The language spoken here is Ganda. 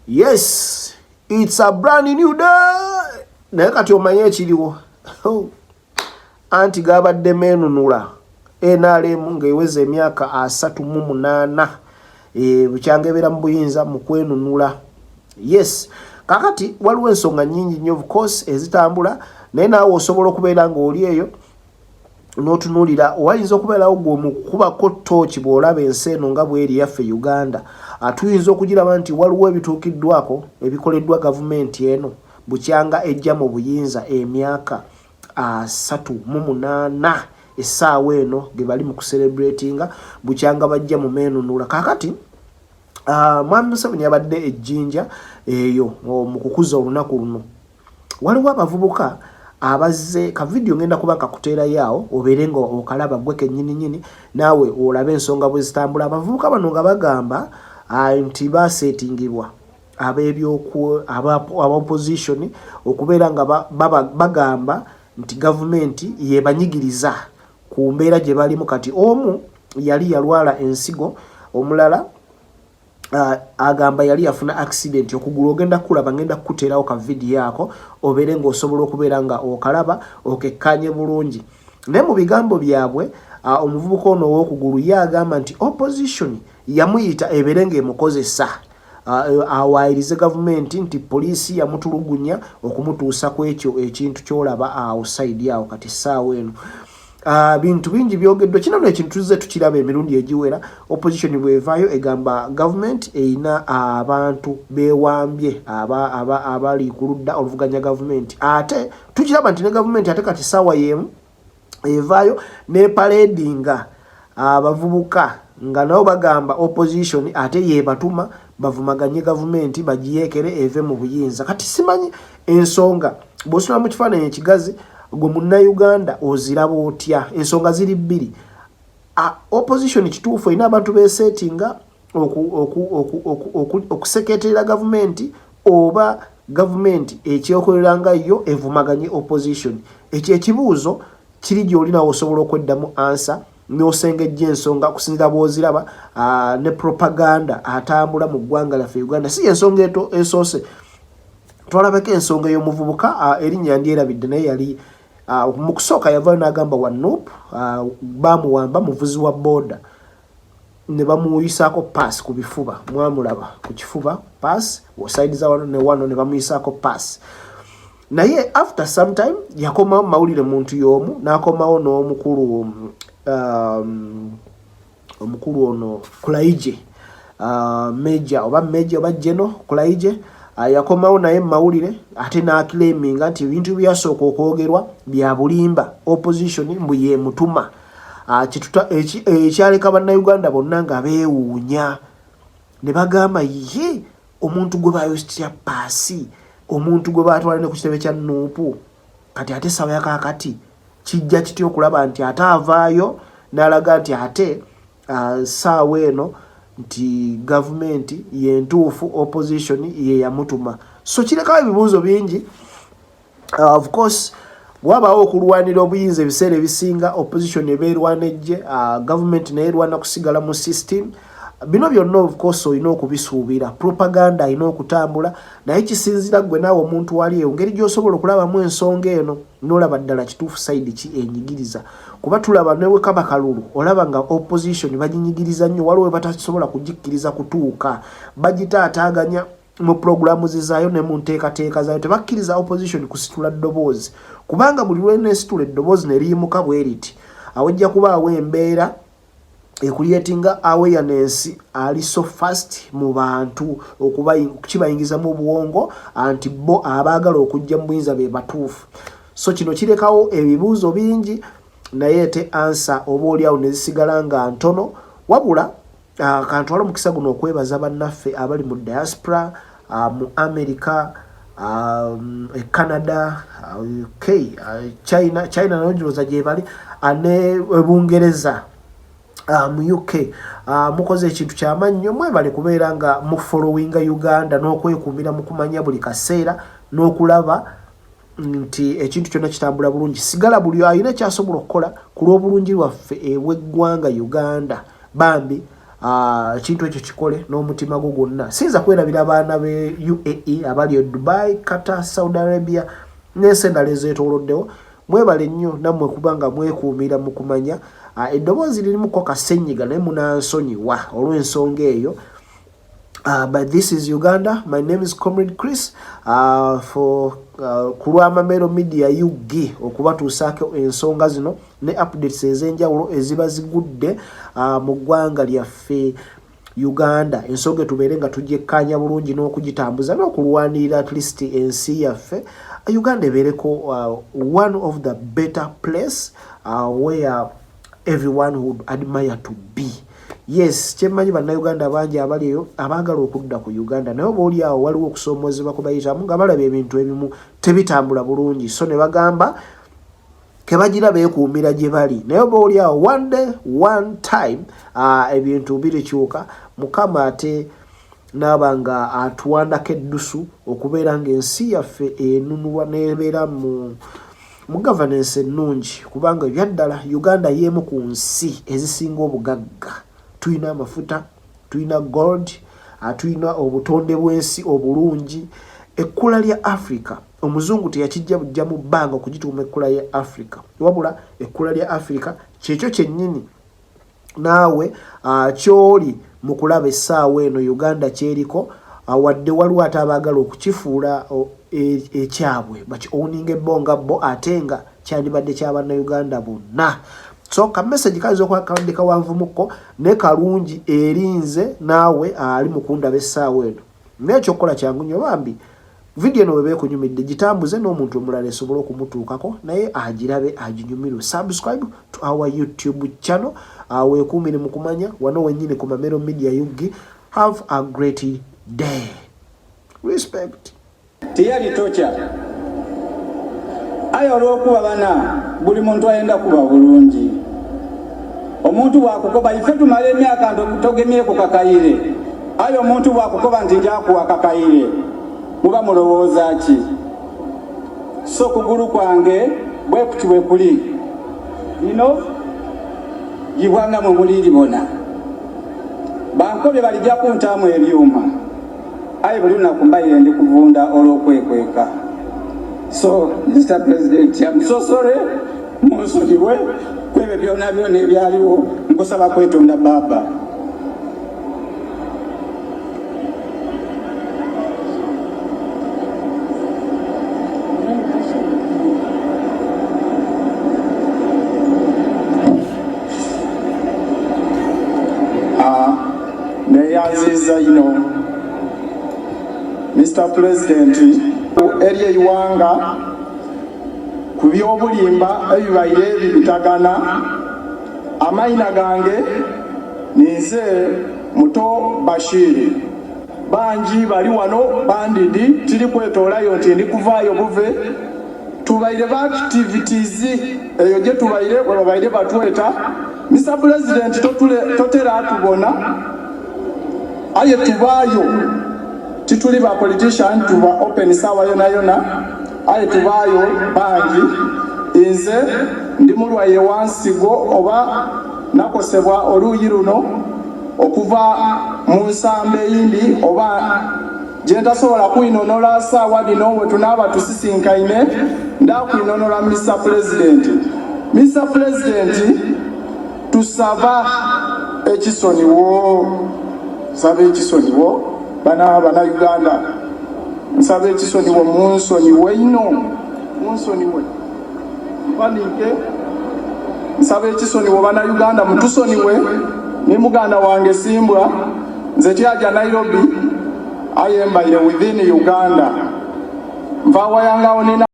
Yes, it's a brand new day. Naye kati omanye ekiriwo. Anti gabade Amenunula. NRM ngeweze emyaka 38. Bucyangebera mu buyinza mu kwenunula. Yes. Kakati waliwo ensonga nyingi nnyo of course ezitambula naye naawe osobola okubeera ng'oli eyo n'otunuulira wayinza okubeerawo gwe mu kukubako ttooki bw'olaba ensi eno nga bw'eri yaffe Uganda. Tuyinza okugiraba nti waliwo ebituukiddwako ebikoleddwa gavumenti eno bukyanga ejja mu buyinza emyaka 38 essaawa eno ge bali mu kucelebratinga bukyanga bajja mu Amenunula. Kakati Mwami Museveni yabadde e Jinja eyo mu kukuza olunaku luno. Waliwo abavubuka abazze ka video ngenda kuba kakuteera yaawo oberenga okalaba gwe kennyini naawe olabe ensonga bwe zitambula. Abavubuka bano nga bagamba nti basetingibwa aba opposition okubeera nga bagamba nti gavumenti yebanyigiriza ku mbeera gye balimu. Kati omu yali yalwala ensigo, omulala agamba yali yafuna accident okugulu. Ogenda kulaba ngenda kukuteerawo ka video yako obere nga osobola okubeera nga okalaba okekkanye bulungi. Naye mu bigambo byabwe omuvubuka ono ow'okugulu yagamba nti opposition yamuyita ebere ng'emukozesa awayirize gavumenti nti poliisi yamutulugunya okumutuusa ku ekyo ekintu kyolaba awo side awo. Kati ssaawa eno bintu bingi byogeddwa. Kino ekintu tuzze tukiraba emirundi egiwera. Opposition bwevaayo egamba government eyina abantu bewambye abali ku ludda oluvuganya gavumenti. Ate tukiraba nti ne gavumenti ate kati ssaawa yemu evaayo ne paradinga abavubuka nga nabo bagamba opposition ate yebatuma bavumaganye gavumenti bagiyekere eve mu buyinza. Kati simanyi ensonga bw'osula mu kifaananyi ekigazi gwe munnayuganda oziraba otya. Ensonga ziri bbiri. Opposition kituufu erina abantu besetinga okuseketerera gavumenti oba gavumenti ekyokoleranga yo evumaganye opposition. Ekyo ekibuuzo kiri gy'olina osobola okweddamu ansa n'osengejja ensonga kusinziira bw'oziraba ne propaganda atambula mu ggwanga lyaffe Uganda. Si ensonga esoose. Twalabako ensonga ey'omuvubuka erinnya ndyerabidde naye yali mu kusooka yavaayo n'agamba Wanup bamuwamba muvuzi wa boda ne bamuyisaako pass ku bifuba. Mwamulaba ku kifuba pass side za wano ne wano ne bamuyisaako pass. Naye after some time yakomawo mawulire muntu y'omu n'akomawo n'omukulu omukulu ono Kulaije Major oba General Kulaije yakomawo naye mawulire ate n'aclaiminga nti ebintu byasooka okwogerwa bya bulimba opposition mbu ye mutuma ekyaleka bannayuganda bonna nga beewuunya ne bagamba ye omuntu gwe bayositya paasi, omuntu gwe batwala ne ku kitebe kya Nuupu kati ate sawa yakakati kijja kityo okulaba nti ate avaayo n'alaga nti ate saawa eno nti gavumenti yentuufu opposition ye yamutuma. So kirekawo ebibuuzo bingi. Of course wabawo okulwanira obuyinza ebiseera ebisinga opposition ebeerwanejje gavumenti naye erwana kusigala mu system. Bino byonna of course olina okubisuubira. Propaganda alina okutambula naye kisinzira gwe naawe omuntu wali eyo ngeri gy'osobola okulabamu ensonga eno n'olaba ddala kituufu side ki enyigiriza. Kuba tulaba newe kaba kalulu olaba nga opposition baginyigiriza nnyo waliwo we batasobola kugikkiriza kutuuka. Bagitaataaganya mu programu zizaayo ne mu nteekateeka zaayo. Tebakkiriza opposition kusitula ddoboozi kubanga buli lweneesitula eddoboozi ne liyimuka bwe riti awajja kubaawo embeera ekuliyetinga awareness ali so fast mu bantu kibayingiza mu buwongo anti bo abaagala okujja mu buyinza be batuufu. So kino kirekawo ebibuuzo bingi naye te ansa oba oliawo ne zisigala nga ntono wabula kantwala omukisa guno okwebaza bannaffe abali mu diaspora mu America Canada China n'ogiroza gye bali ne Bungereza mu UK mukoze ekintu ky'amannyo mwebale kubeera nga mu following Uganda n'okwekuumira mu kumanya buli kaseera n'okulaba nti ekintu kyonna kitambula bulungi. Sigala buli alina kyasobola okukola ku lw'obulungi lwaffe ew'eggwanga Uganda bambi ekintu ekyo kikole n'omutima gwo gwonna. Siyinza kwerabira abaana be UAE abali e Dubai, Qatar, Saudi Arabia n'ensi endala ezeetooloddewo. Mwebale nnyo nammwe kubanga mwekuumira mu kumanya eddoboozi lirimuko kasenyiga naye munansonyiwa olw'ensonga eyo. But this is Uganda. My name is Comrade Chris for kulwama Mero Media UG okubatuusaako ensonga zino ne updates ez'enjawulo eziba zigudde mu ggwanga lyaffe Uganda. Ensonga tubeere nga tugyekkaanya bulungi n'okugitambuza n'okulwanirira at least ensi yaffe Uganda ebeereko one of the better place where everyone would admire to be. Yes, kyemmanyi bannayuganda bangi abali eyo abaagala okudda ku Uganda naye oba oli awo waliwo okusoomoozebwa kwe bayitamu nga balaba ebintu ebimu tebitambula bulungi so ne bagamba ke bagira beekuumira gye bali naye oba oli awo one day one time ebintu birikyuka Mukama ate naaba nga atuwandako eddusu okubeera ng'ensi yaffe enunulwa n'ebeera mu governance ennungi kubanga ebyaddala Uganda y'emu ku nsi ezisinga obugagga. Tuyina amafuta, tuyina gold, tuyina obutonde bw'ensi obulungi. Ekkula lya Africa omuzungu teyakijja bujja mu bbanga okugituuma ekkula ya Africa wabula ekkula lya Africa kyekyo kyennyini naawe kyoli mu kulaba essaawa eno Uganda kyeriko wadde waliwo ate abaagala okukifuula ekyabwe bakioninga ebbonga bo ate nga kyandibadde ky'abannayuganda bonna. So ka message kazo kwa kandika wanvumuko ne kalungi erinze naawe ali mukunda besaawa eno nekyo kola kyangu nnyo bambi video no bebe kunyumidde gitambuze n'omuntu omulala esobola okumutuukako naye agirabe aginyumiru. Subscribe to our YouTube channel weekuumire mu kumanya wano wennyini ku Mero Media UG. Have a great day. Respect. Tiyali tocha ayo olw'okuba bana buli muntu ayenda kuba bulungi. Omuntu wakukoba ife tumale emyaka togemyeko kakayire ayo omuntu wakukoba nti njakuwa kakayire muba mulowooza ki? So kugulu kwange bwe kuti bwe kuli ino yibwanga mu muliri bona bankobe balijja kuntaamu ebyuma ayo buli lunaku mbayire ndi kuvunda olw'okwekweka. So Mr. President, I'm so sorry munsonyiwe kwebyo byonna byonna ebyaliwo nkusaba kwetonda baba. Neyanziza Mr. President eri eyiwanga ku by'obulimba ebibaire ebitagana amayina gange ninze Muto Bashiri bangi bali wano bandidi tiri kwetoolayo nti ndi kuvaayo buve tubaire ba activities eyo gye tubaire bwe babaire batweta Mr. President totera atubona aye tubaayo tituli ba politician tuba open sawa yona aye tubaayo bangi inze ndi mulwaye wansigo oba nakosebwa oluuyi luno okuva mu nsambe yindi oba gyentasobola kwinonola saawa dino we tunaaba tusisinkaine ndakwinonola Mr. President. Mr. President tusaba ekisoniwo saba ekisoniwo bana Uganda nsaba ekisoniwo munsoniwe ino munsoniwe banike nsaba ekisoniwo bana Uganda mutusoniwe ne muganda wange Simbwa nze tyaja Nairobi ayembaire within Uganda mvawa yangawo nina